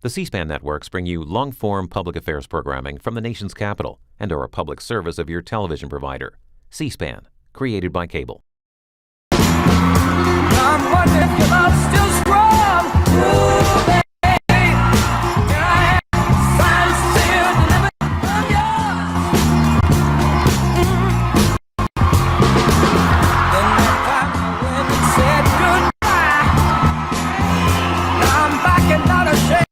The C-SPAN networks bring you long-form public affairs programming from the nation's capital and are a public service of your television provider. C-SPAN, created by cable. I'm wondering if your love's still strong. Ooh, baby. Here I am, signed, sealed, delivered, I'm yours. Then that time when we said goodbye, now I'm back and not ashamed.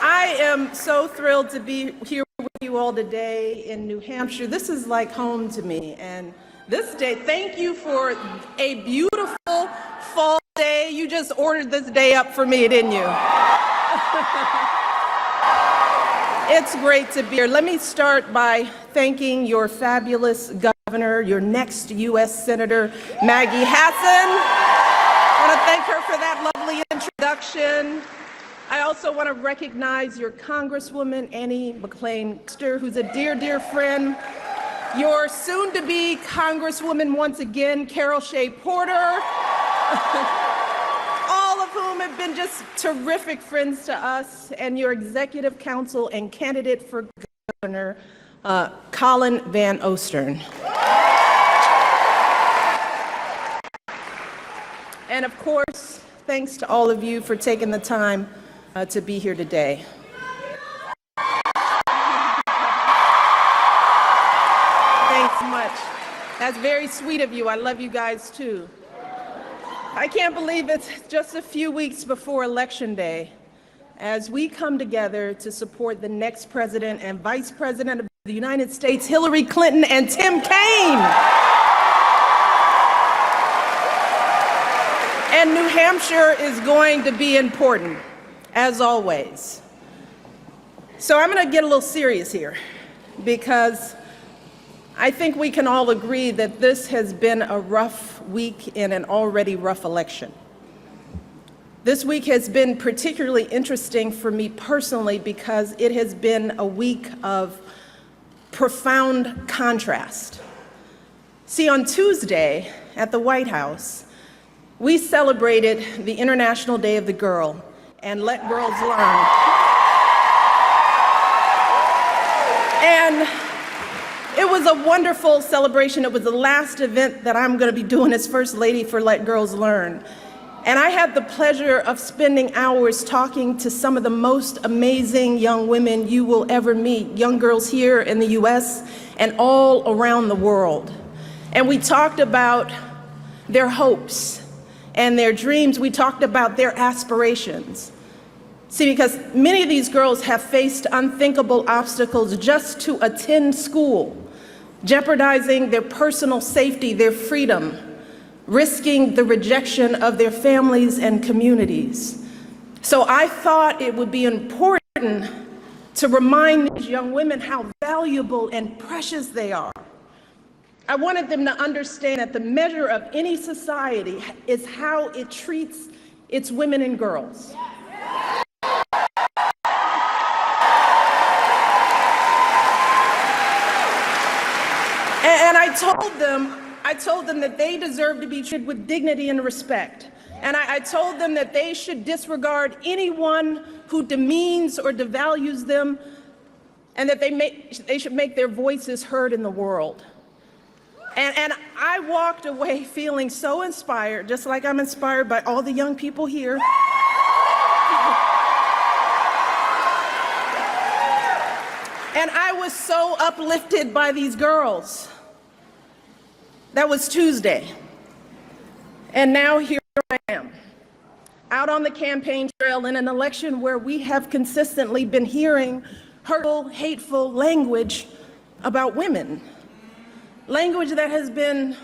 I am so thrilled to be here with you all today in New Hampshire. This is like home to me. And this day, thank you for a beautiful fall day. You just ordered this day up for me, didn't you? It's great to be here. Let me start by thanking your fabulous governor, your next U.S. Senator, Maggie Hassan. I want to thank her for that lovely introduction. I also want to recognize your Congresswoman, Annie McClain, who's a dear, dear friend. Your soon-to-be Congresswoman, once again, Carol Shea Porter. All of whom have been just terrific friends to us, and your executive council and candidate for governor, Colin Van Ostern. And of course, thanks to all of you for taking the time to be here today. Thanks so much. That's very sweet of you. I love you guys too. I can't believe it's just a few weeks before Election Day as we come together to support the next president and vice president of the United States, Hillary Clinton and Tim Kaine. And New Hampshire is going to be important, as always. So I'm going to get a little serious here, because I think we can all agree that this has been a rough week in an already rough election. This week has been particularly interesting for me personally because it has been a week of profound contrast. See, on Tuesday at the White House, we celebrated the International Day of the Girl and Let Girls Learn. And it was a wonderful celebration. It was the last event that I'm going to be doing as First Lady for Let Girls Learn. And I had the pleasure of spending hours talking to some of the most amazing young women you will ever meet, young girls here in the US and all around the world. And we talked about their hopes and their dreams. We talked about their aspirations. See, because many of these girls have faced unthinkable obstacles just to attend school, jeopardizing their personal safety, their freedom, risking the rejection of their families and communities. So I thought it would be important to remind these young women how valuable and precious they are. I wanted them to understand that the measure of any society is how it treats its women and girls. And I told them that they deserve to be treated with dignity and respect. And I told them that they should disregard anyone who demeans or devalues them, and that they should make their voices heard in the world. And I walked away feeling so inspired, just like I'm inspired by all the young people here. And I was so uplifted by these girls. That was Tuesday. And now here I am, out on the campaign trail in an election where we have consistently been hearing hurtful, hateful language about women. Language that has been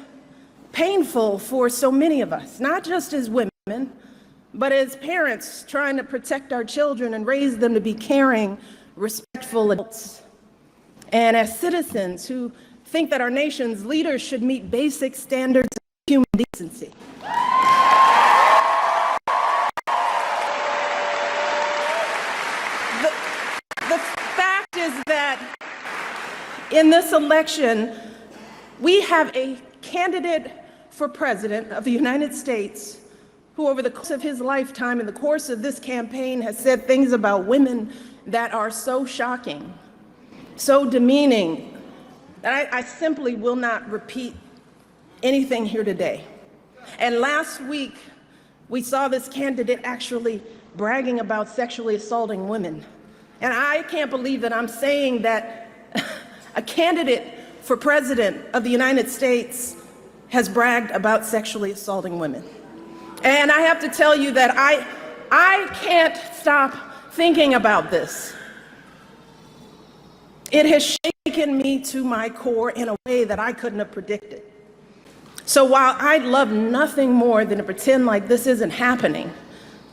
painful for so many of us, not just as women, but as parents trying to protect our children and raise them to be caring, respectful adults, and as citizens who think that our nation's leaders should meet basic standards of human decency. The fact is that in this election, we have a candidate for president of the United States who over the course of his lifetime, in the course of this campaign, has said things about women that are so shocking, so demeaning, that I simply will not repeat anything here today. And last week, we saw this candidate actually bragging about sexually assaulting women. And I can't believe that I'm saying that a candidate for president of the United States has bragged about sexually assaulting women. And I have to tell you that I can't stop thinking about this. It has shaken me to my core in a way that I couldn't have predicted. So while I'd love nothing more than to pretend like this isn't happening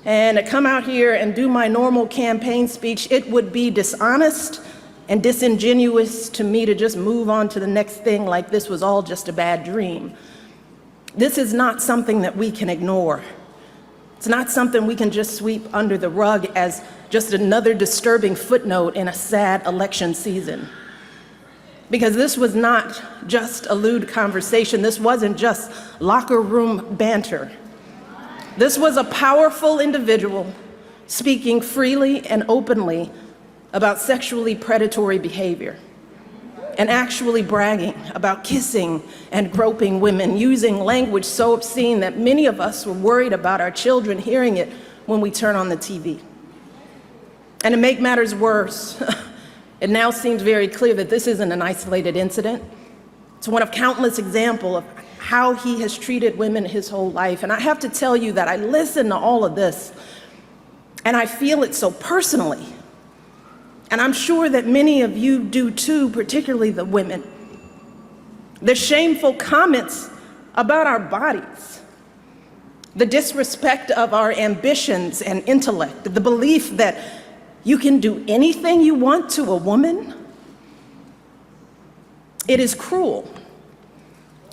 and to come out here and do my normal campaign speech, it would be dishonest and disingenuous to me to just move on to the next thing like this was all just a bad dream. This is not something that we can ignore. It's not something we can just sweep under the rug as just another disturbing footnote in a sad election season. Because this was not just a lewd conversation. This wasn't just locker room banter. This was a powerful individual speaking freely and openly about sexually predatory behavior and actually bragging about kissing and groping women, using language so obscene that many of us were worried about our children hearing it when we turn on the TV. And to make matters worse, it now seems very clear that this isn't an isolated incident. It's one of countless examples of how he has treated women his whole life. And I have to tell you that I listen to all of this and I feel it so personally. And I'm sure that many of you do too, particularly the women. The shameful comments about our bodies, the disrespect of our ambitions and intellect, the belief that you can do anything you want to a woman. It is cruel.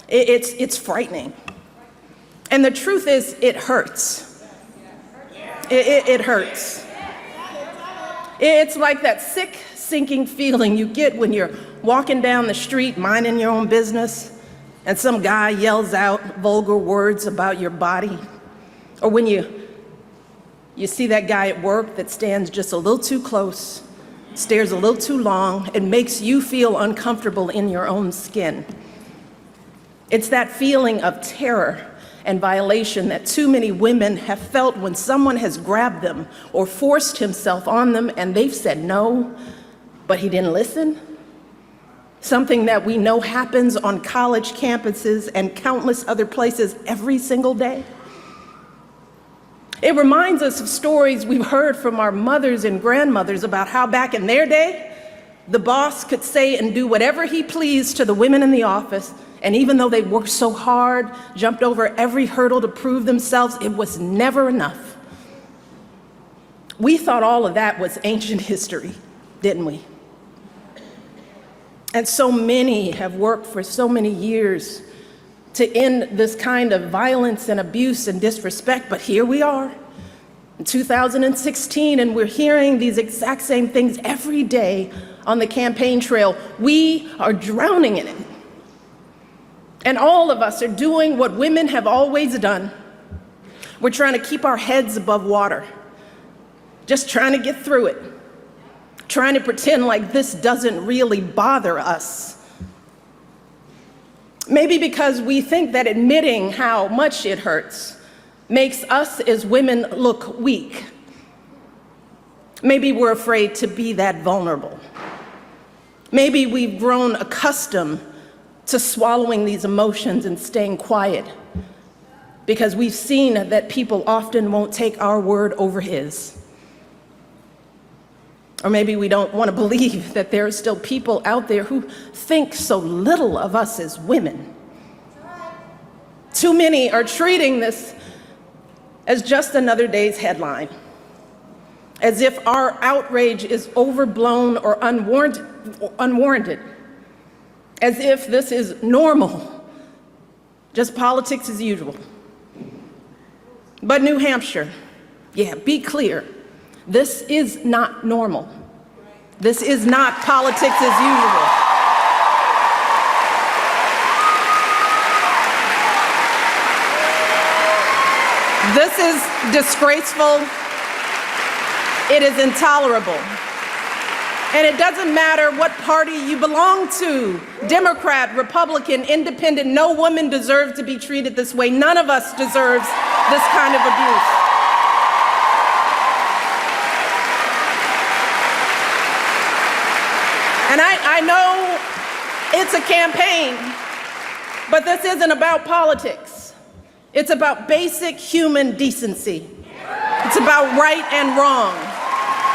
It's frightening. And the truth is, it hurts. It hurts. It's like that sick, sinking feeling you get when you're walking down the street, minding your own business, and some guy yells out vulgar words about your body. Or when you see that guy at work that stands just a little too close, stares a little too long, and makes you feel uncomfortable in your own skin. It's that feeling of terror and violation that too many women have felt when someone has grabbed them or forced himself on them and they've said no, but he didn't listen. Something that we know happens on college campuses and countless other places every single day. It reminds us of stories we've heard from our mothers and grandmothers about how back in their day, the boss could say and do whatever he pleased to the women in the office, and even though they worked so hard, jumped over every hurdle to prove themselves, it was never enough. We thought all of that was ancient history, didn't we? And so many have worked for so many years to end this kind of violence and abuse and disrespect, but here we are in 2016, and we're hearing these exact same things every day on the campaign trail. We are drowning in it. And all of us are doing what women have always done. We're trying to keep our heads above water, just trying to get through it, trying to pretend like this doesn't really bother us. Maybe because we think that admitting how much it hurts makes us as women look weak. Maybe we're afraid to be that vulnerable. Maybe we've grown accustomed to swallowing these emotions and staying quiet because we've seen that people often won't take our word over his. Or maybe we don't want to believe that there are still people out there who think so little of us as women. Too many are treating this as just another day's headline, as if our outrage is overblown or unwarranted, as if this is normal, just politics as usual. But New Hampshire, yeah, be clear, this is not normal. This is not politics as usual. This is disgraceful. It is intolerable. And it doesn't matter what party you belong to, Democrat, Republican, Independent, no woman deserves to be treated this way. None of us deserves this kind of abuse. And I know it's a campaign, but this isn't about politics. It's about basic human decency. It's about right and wrong.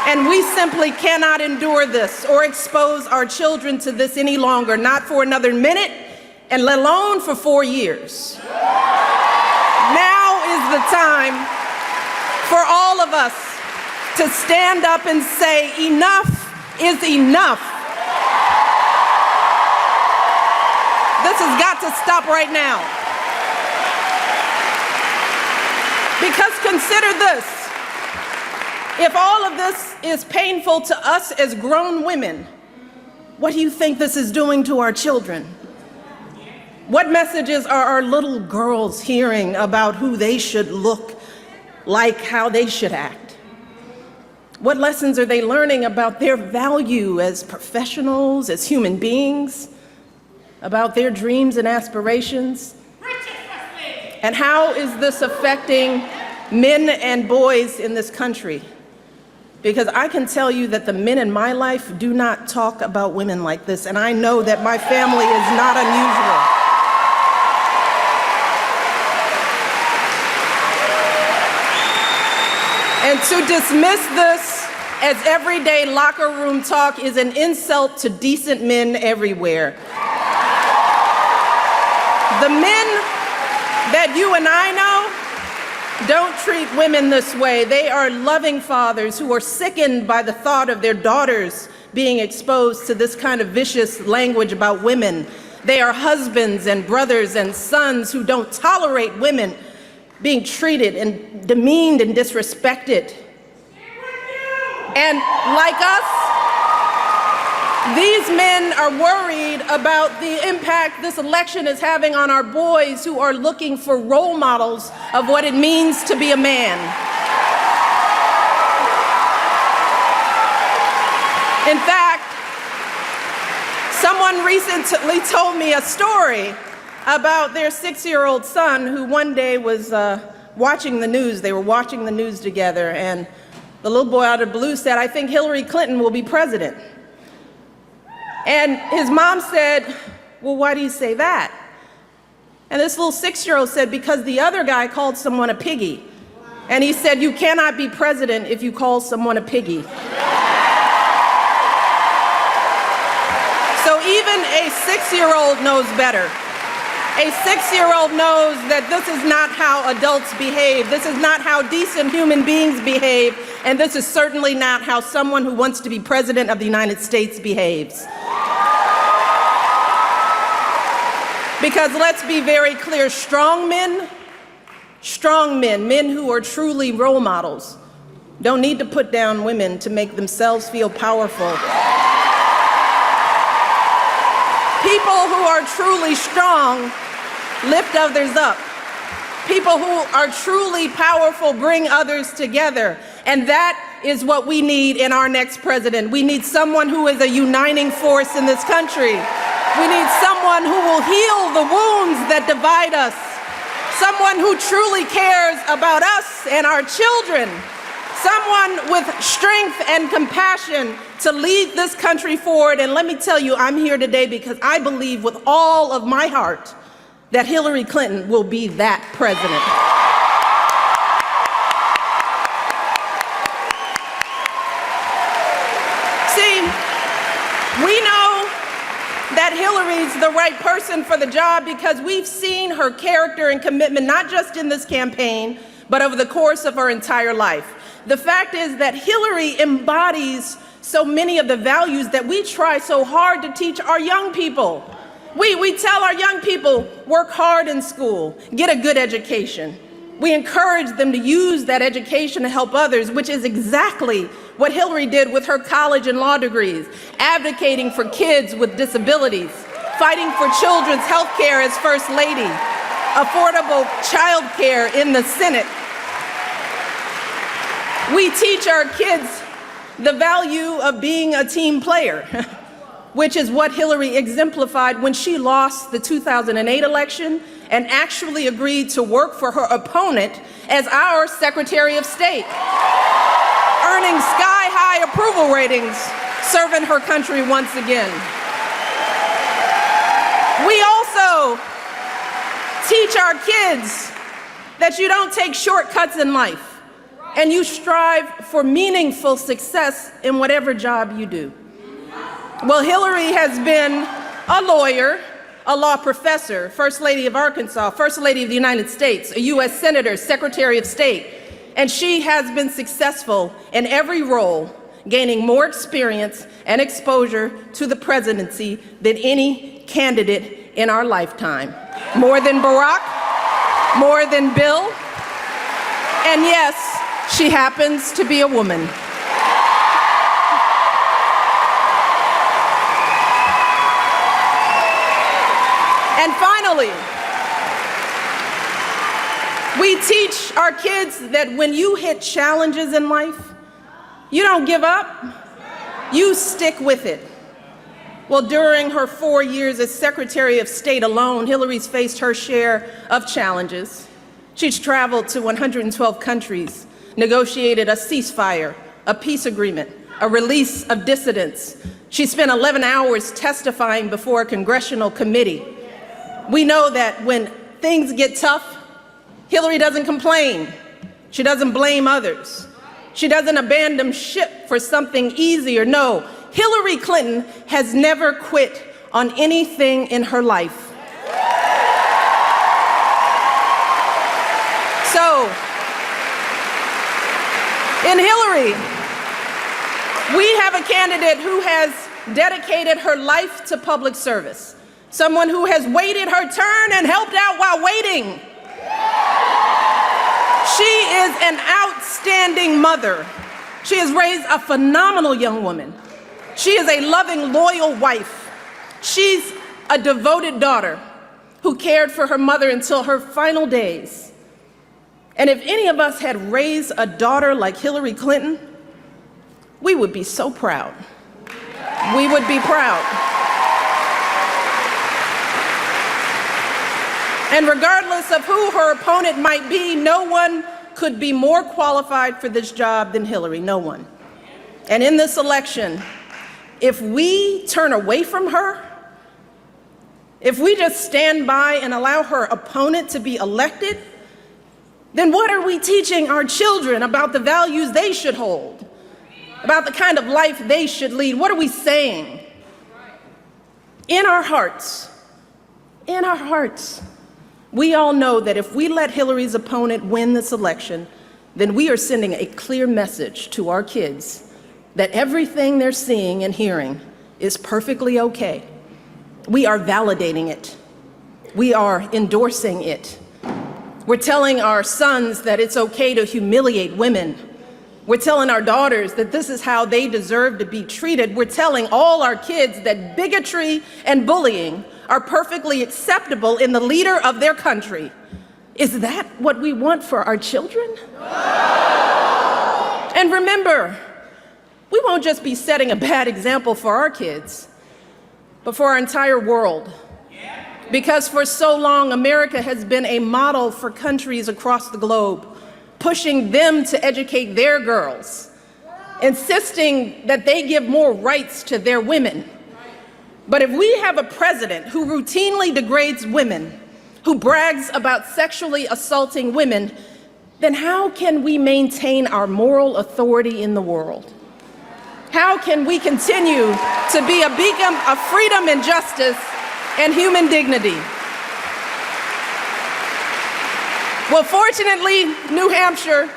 And we simply cannot endure this or expose our children to this any longer, not for another minute, and let alone for 4 years. Now is the time for all of us to stand up and say, enough is enough. This has got to stop right now. Because consider this, if all of this is painful to us as grown women, what do you think this is doing to our children? What messages are our little girls hearing about who they should look like, how they should act? What lessons are they learning about their value as professionals, as human beings, about their dreams and aspirations? And how is this affecting men and boys in this country? Because I can tell you that the men in my life do not talk about women like this, and I know that my family is not unusual. And to dismiss this as everyday locker room talk is an insult to decent men everywhere. The men that you and I know don't treat women this way. They are loving fathers who are sickened by the thought of their daughters being exposed to this kind of vicious language about women. They are husbands and brothers and sons who don't tolerate women being treated and demeaned and disrespected. And like us, these men are worried about the impact this election is having on our boys who are looking for role models of what it means to be a man. In fact, someone recently told me a story about their 6-year-old son who one day was watching the news. They were watching the news together, and the little boy out of the blue said, "I think Hillary Clinton will be president." And his mom said, "Well, why do you say that?" And this little 6-year-old said, "Because the other guy called someone a piggy." And he said, "You cannot be president if you call someone a piggy." So even a 6-year-old knows better. A 6-year-old knows that this is not how adults behave. This is not how decent human beings behave. And this is certainly not how someone who wants to be president of the United States behaves. Because let's be very clear, strong men, men who are truly role models, don't need to put down women to make themselves feel powerful. People who are truly strong lift others up. People who are truly powerful bring others together. And that is what we need in our next president. We need someone who is a uniting force in this country. We need someone who will heal the wounds that divide us. Someone who truly cares about us and our children. Someone with strength and compassion to lead this country forward. And let me tell you, I'm here today because I believe with all of my heart that Hillary Clinton will be that president. See, we know that Hillary's the right person for the job because we've seen her character and commitment, not just in this campaign, but over the course of her entire life. The fact is that Hillary embodies so many of the values that we try so hard to teach our young people. We tell our young people, work hard in school, get a good education. We encourage them to use that education to help others, which is exactly what Hillary did with her college and law degrees, advocating for kids with disabilities, fighting for children's health care as First Lady, affordable child care in the Senate. We teach our kids the value of being a team player, which is what Hillary exemplified when she lost the 2008 election and actually agreed to work for her opponent as our Secretary of State, earning sky-high approval ratings, serving her country once again. We also teach our kids that you don't take shortcuts in life, and you strive for meaningful success in whatever job you do. Well, Hillary has been a lawyer, a law professor, First Lady of Arkansas, First Lady of the United States, a U.S. Senator, Secretary of State, and she has been successful in every role, gaining more experience and exposure to the presidency than any candidate in our lifetime. More than Barack, more than Bill, and yes, she happens to be a woman. And finally, we teach our kids that when you hit challenges in life, you don't give up, you stick with it. Well, during her 4 years as Secretary of State alone, Hillary's faced her share of challenges. She's traveled to 112 countries, negotiated a ceasefire, a peace agreement, a release of dissidents. She spent 11 hours testifying before a congressional committee. We know that when things get tough, Hillary doesn't complain. She doesn't blame others. She doesn't abandon ship for something easier. No, Hillary Clinton has never quit on anything in her life. So, in Hillary, we have a candidate who has dedicated her life to public service, someone who has waited her turn and helped out while waiting. She is an outstanding mother. She has raised a phenomenal young woman. She is a loving, loyal wife. She's a devoted daughter who cared for her mother until her final days. And if any of us had raised a daughter like Hillary Clinton, we would be so proud. We would be proud. And regardless of who her opponent might be, no one could be more qualified for this job than Hillary, no one. And in this election, if we turn away from her, if we just stand by and allow her opponent to be elected, then what are we teaching our children about the values they should hold, about the kind of life they should lead? What are we saying? In our hearts, we all know that if we let Hillary's opponent win this election, then we are sending a clear message to our kids that everything they're seeing and hearing is perfectly okay. We are validating it. We are endorsing it. We're telling our sons that it's okay to humiliate women. We're telling our daughters that this is how they deserve to be treated. We're telling all our kids that bigotry and bullying are perfectly acceptable in the leader of their country. Is that what we want for our children? And remember, we won't just be setting a bad example for our kids, but for our entire world. Because for so long, America has been a model for countries across the globe, pushing them to educate their girls, insisting that they give more rights to their women. But if we have a president who routinely degrades women, who brags about sexually assaulting women, then how can we maintain our moral authority in the world? How can we continue to be a beacon of freedom and justice and human dignity? Well, fortunately, New Hampshire,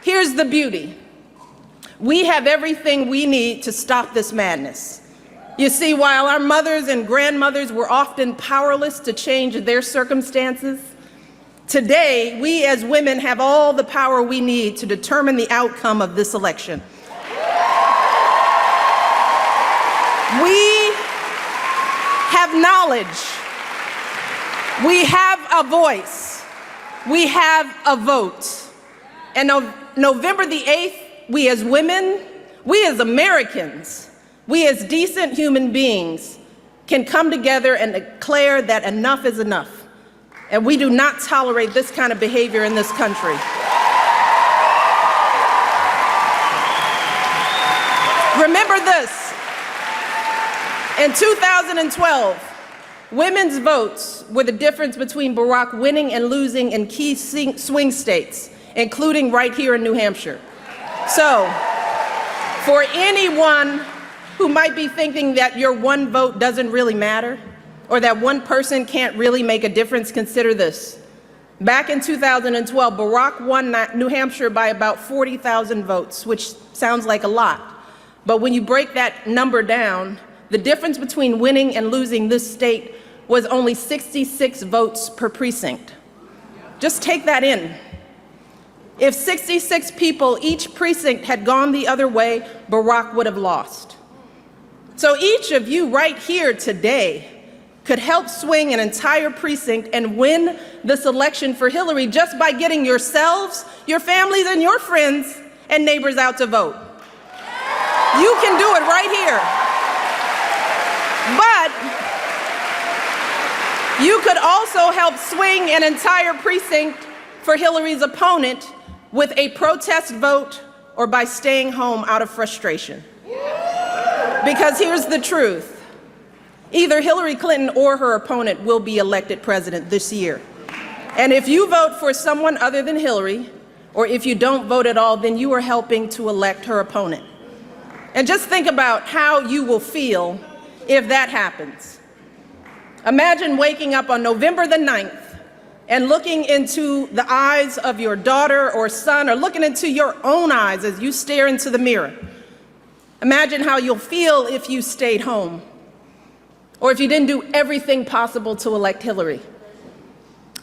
here's the beauty. We have everything we need to stop this madness. You see, while our mothers and grandmothers were often powerless to change their circumstances, today, we as women have all the power we need to determine the outcome of this election. We have knowledge. We have a voice. We have a vote. And on November the 8th, we as women, we as Americans, we as decent human beings can come together and declare that enough is enough. And we do not tolerate this kind of behavior in this country. Remember this. In 2012, women's votes were the difference between Barack winning and losing in key swing states, including right here in New Hampshire. So, for anyone who might be thinking that your one vote doesn't really matter, or that one person can't really make a difference, consider this. Back in 2012, Barack won New Hampshire by about 40,000 votes, which sounds like a lot. But when you break that number down, the difference between winning and losing this state was only 66 votes per precinct. Just take that in. If 66 people, each precinct had gone the other way, Barack would have lost. So each of you right here today could help swing an entire precinct and win this election for Hillary just by getting yourselves, your families, and your friends and neighbors out to vote. You can do it right here. But you could also help swing an entire precinct for Hillary's opponent with a protest vote or by staying home out of frustration. Because here's the truth. Either Hillary Clinton or her opponent will be elected president this year. And if you vote for someone other than Hillary, or if you don't vote at all, then you are helping to elect her opponent. And just think about how you will feel if that happens. Imagine waking up on November the 9th and looking into the eyes of your daughter or son, or looking into your own eyes as you stare into the mirror. Imagine how you'll feel if you stayed home, or if you didn't do everything possible to elect Hillary.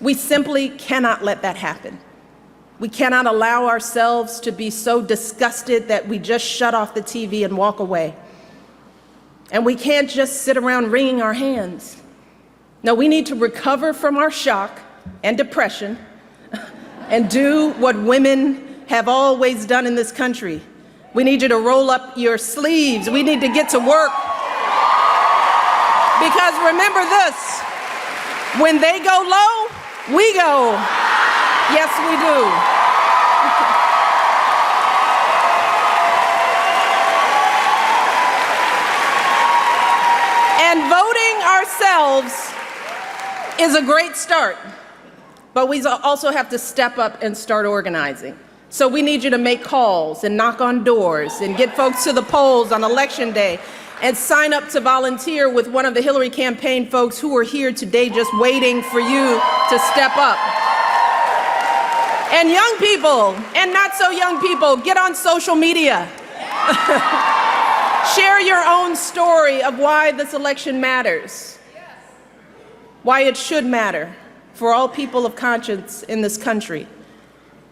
We simply cannot let that happen. We cannot allow ourselves to be so disgusted that we just shut off the TV and walk away. And we can't just sit around wringing our hands. No, we need to recover from our shock and depression and do what women have always done in this country. We need you to roll up your sleeves. We need to get to work. Because remember this, when they go low, we go. Yes, we do. And voting ourselves is a great start, but we also have to step up and start organizing. So we need you to make calls and knock on doors and get folks to the polls on Election Day and sign up to volunteer with one of the Hillary campaign folks who are here today just waiting for you to step up. And young people, and not so young people, get on social media. Share your own story of why this election matters, why it should matter for all people of conscience in this country.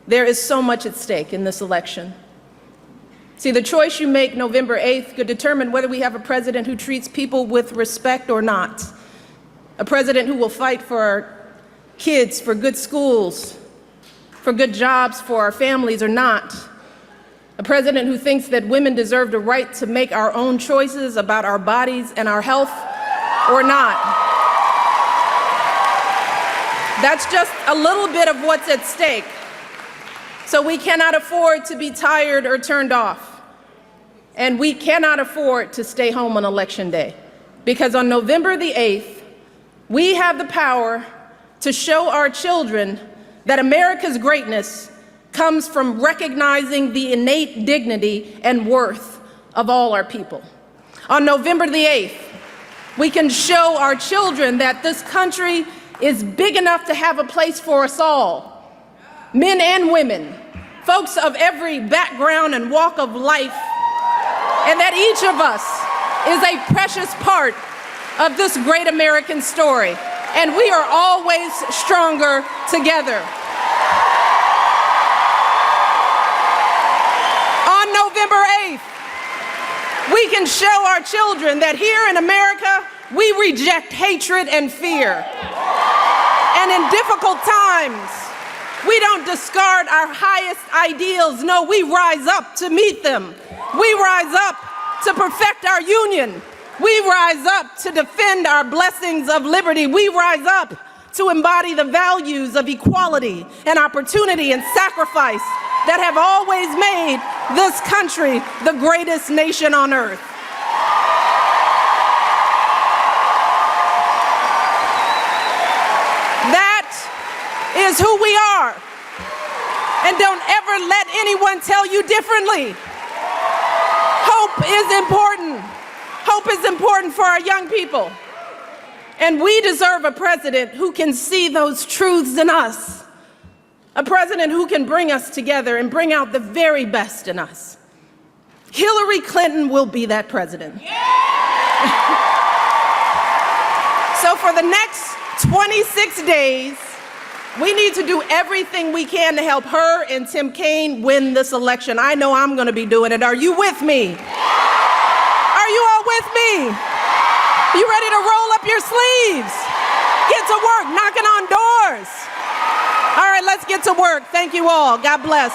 There is so much at stake in this election. See, the choice you make November 8th could determine whether we have a president who treats people with respect or not, a president who will fight for our kids, for good schools, for good jobs for our families or not, a president who thinks that women deserve the right to make our own choices about our bodies and our health or not. That's just a little bit of what's at stake. So we cannot afford to be tired or turned off. And we cannot afford to stay home on Election Day. Because on November the 8th, we have the power to show our children that America's greatness comes from recognizing the innate dignity and worth of all our people. On November the 8th, we can show our children that this country is big enough to have a place for us all, men and women, folks of every background and walk of life, and that each of us is a precious part of this great American story, and we are always stronger together. On November 8th, we can show our children that here in America, we reject hatred and fear. And in difficult times, we don't discard our highest ideals. No, we rise up to meet them. We rise up to perfect our union. We rise up to defend our blessings of liberty. We rise up to embody the values of equality and opportunity and sacrifice that have always made this country the greatest nation on earth. That is who we are. And don't ever let anyone tell you differently. Hope is important. Hope is important for our young people. And we deserve a president who can see those truths in us. A president who can bring us together and bring out the very best in us. Hillary Clinton will be that president. So for the next 26 days, we need to do everything we can to help her and Tim Kaine win this election. I know I'm going to be doing it. Are you with me? Are you all with me? You ready to roll up your sleeves? Get to work, knocking on doors. All right, let's get to work. Thank you all. God bless.